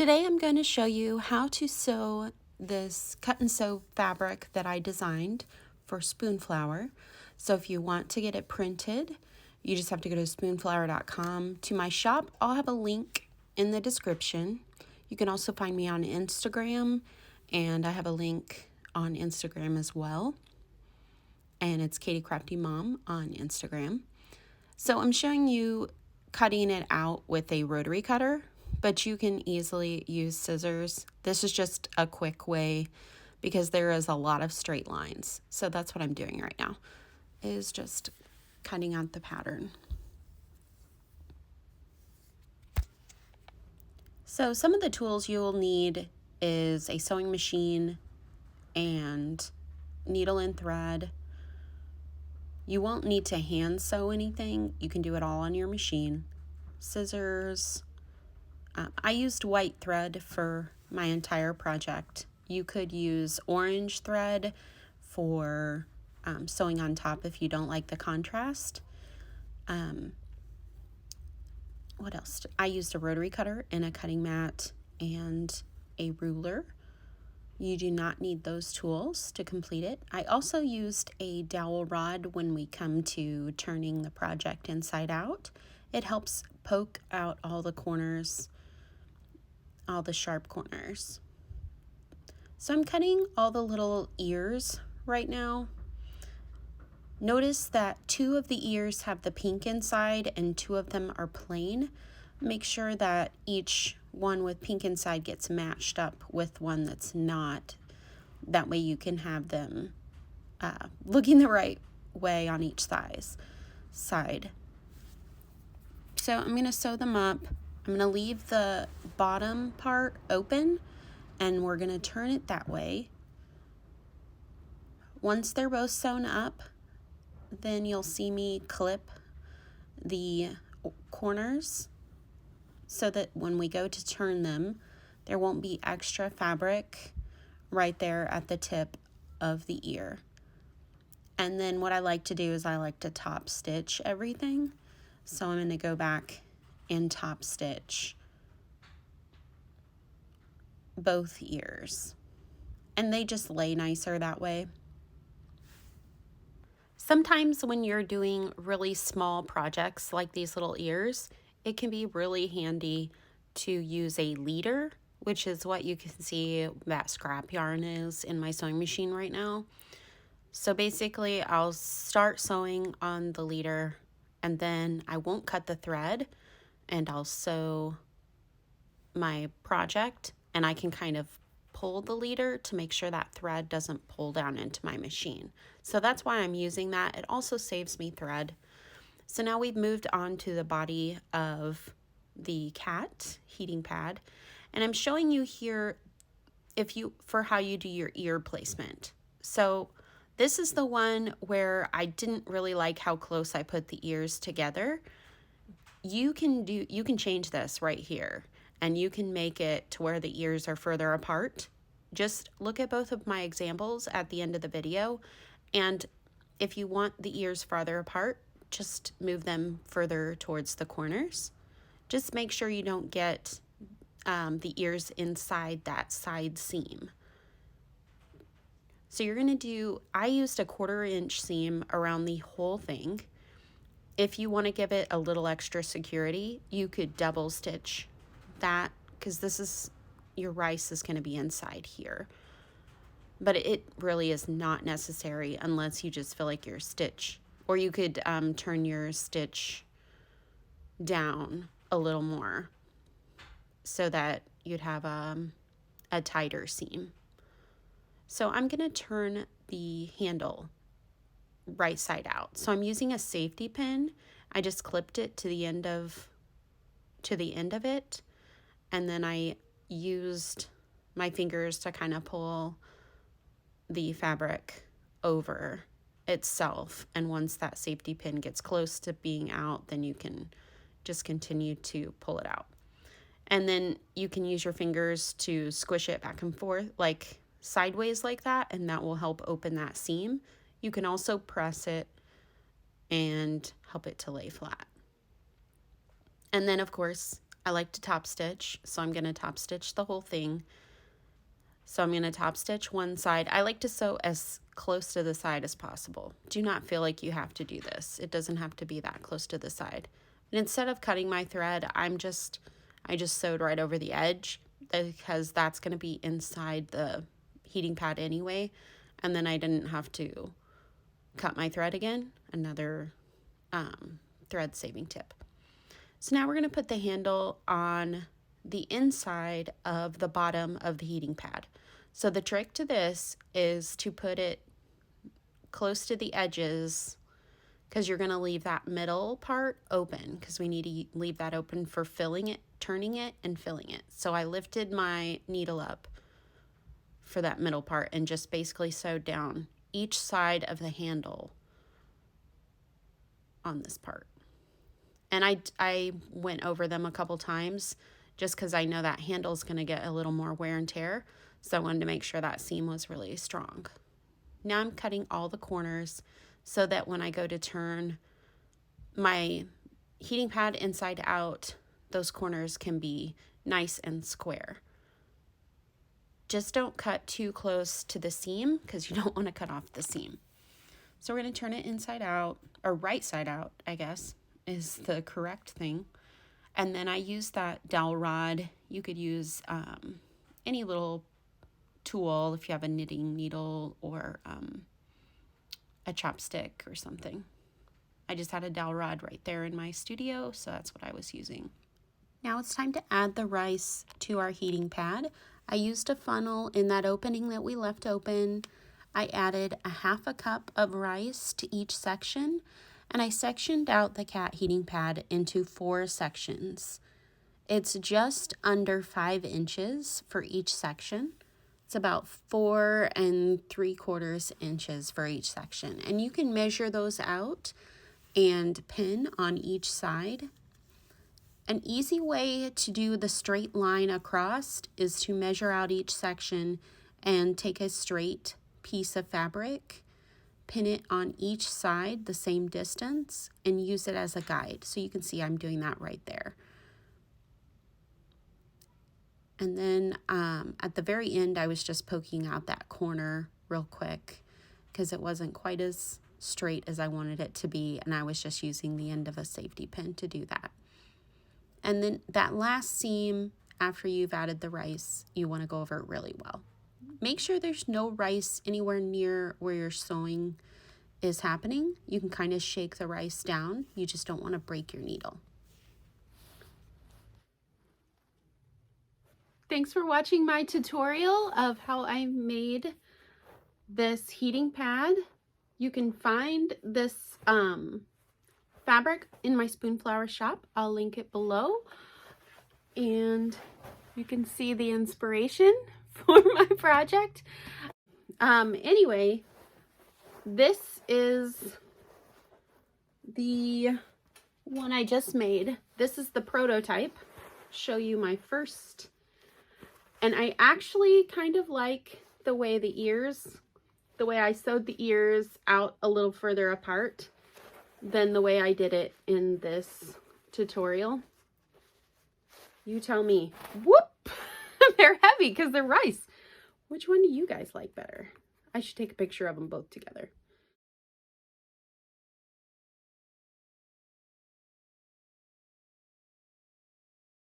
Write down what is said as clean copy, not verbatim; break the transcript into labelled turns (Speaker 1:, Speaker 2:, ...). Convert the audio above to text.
Speaker 1: Today I'm going to show you how to sew this cut and sew fabric that I designed for Spoonflower. So if you want to get it printed, you just have to go to spoonflower.com. To my shop, I'll have a link in the description. You can also find me on Instagram, and I have a link on Instagram as well. And it's Katie Crafty Mom on Instagram. So I'm showing you cutting it out with a rotary cutter, but you can easily use scissors. This is just a quick way because there is a lot of straight lines. So that's what I'm doing right now, is just cutting out the pattern. So some of the tools you'll need is a sewing machine and needle and thread. You won't need to hand sew anything. You can do it all on your machine. Scissors. I used white thread for my entire project. You could use orange thread for sewing on top if you don't like the contrast. What else? I used a rotary cutter and a cutting mat and a ruler. You do not need those tools to complete it. I also used a dowel rod when we come to turning the project inside out. It helps poke out all the corners, all the sharp corners. So I'm cutting all the little ears right now. Notice that 2 of the ears have the pink inside and 2 of them are plain. Make sure that each one with pink inside gets matched up with one that's not. That way you can have them looking the right way on each side. So I'm going to sew them up. I'm going to leave the bottom part open and we're going to turn it that way. Once they're both sewn up, then you'll see me clip the corners so that when we go to turn them, there won't be extra fabric right there at the tip of the ear. And then what I like to do is I like to top stitch everything. So I'm going to go back and top stitch both ears. And they just lay nicer that way. Sometimes when you're doing really small projects like these little ears, it can be really handy to use a leader, which is what you can see that scrap yarn is in my sewing machine right now. So basically I'll start sewing on the leader and then I won't cut the thread and I'll sew my project, and I can kind of pull the leader to make sure that thread doesn't pull down into my machine. So that's why I'm using that. It also saves me thread. So now we've moved on to the body of the cat heating pad, and I'm showing you here for how you do your ear placement. So this is the one where I didn't really like how close I put the ears together. You can change this right here, and you can make it to where the ears are further apart. Just look at both of my examples at the end of the video, and if you want the ears farther apart, just move them further towards the corners. Just make sure you don't get the ears inside that side seam. So you're going to do, I used a 1/4 inch seam around the whole thing. If you want to give it a little extra security, you could double stitch that, because your rice is going to be inside here. But it really is not necessary unless you just feel like your stitch, or you could turn your stitch down a little more so that you'd have a tighter seam. So I'm going to turn the handle right side out. So I'm using a safety pin. I just clipped it to the end of it, and then I used my fingers to kind of pull the fabric over itself, and once that safety pin gets close to being out, then you can just continue to pull it out. And then you can use your fingers to squish it back and forth, like sideways like that, and that will help open that seam. You can also press it and help it to lay flat. And then of course I like to top stitch, so I'm going to top stitch the whole thing. So I'm going to top stitch one side. I like to sew as close to the side as possible. Do not feel like you have to do this. It doesn't have to be that close to the side. And instead of cutting my thread, I just sewed right over the edge because that's going to be inside the heating pad anyway. And then I didn't have to cut my thread again. Another thread saving tip. So now we're going to put the handle on the inside of the bottom of the heating pad. So the trick to this is to put it close to the edges, because you're going to leave that middle part open, because we need to leave that open for filling it, turning it, and filling it. So I lifted my needle up for that middle part and just basically sewed down each side of the handle on this part. And I went over them a couple times just because I know that handle is going to get a little more wear and tear. So I wanted to make sure that seam was really strong. Now I'm cutting all the corners so that when I go to turn my heating pad inside out, those corners can be nice and square. Just don't cut too close to the seam because you don't want to cut off the seam. So we're going to turn it inside out, or right side out, I guess, is the correct thing. And then I use that dowel rod. You could use any little tool if you have a knitting needle or a chopstick or something. I just had a dowel rod right there in my studio, so that's what I was using. Now it's time to add the rice to our heating pad. I used a funnel in that opening that we left open. I added a 1/2 cup of rice to each section, and I sectioned out the cat heating pad into 4 sections. It's just under 5 inches for each section. It's about 4 3/4 inches for each section. And you can measure those out and pin on each side. An easy way to do the straight line across is to measure out each section and take a straight piece of fabric, pin it on each side the same distance, and use it as a guide. So you can see I'm doing that right there. And then at the very end, I was just poking out that corner real quick because it wasn't quite as straight as I wanted it to be, and I was just using the end of a safety pin to do that. And then that last seam, after you've added the rice, you want to go over it really well. Make sure there's no rice anywhere near where your sewing is happening. You can kind of shake the rice down. You just don't want to break your needle. Thanks for watching my tutorial of how I made this heating pad. You can find this fabric in my Spoonflower shop. I'll link it below. And you can see the inspiration for my project. Anyway, this is the one I just made. This is the prototype. Show you my first. And I actually kind of like the way I sewed the ears out a little further apart than the way I did it in this tutorial. You tell me. Whoop! They're heavy because they're rice. Which one do you guys like better? I should take a picture of them both together.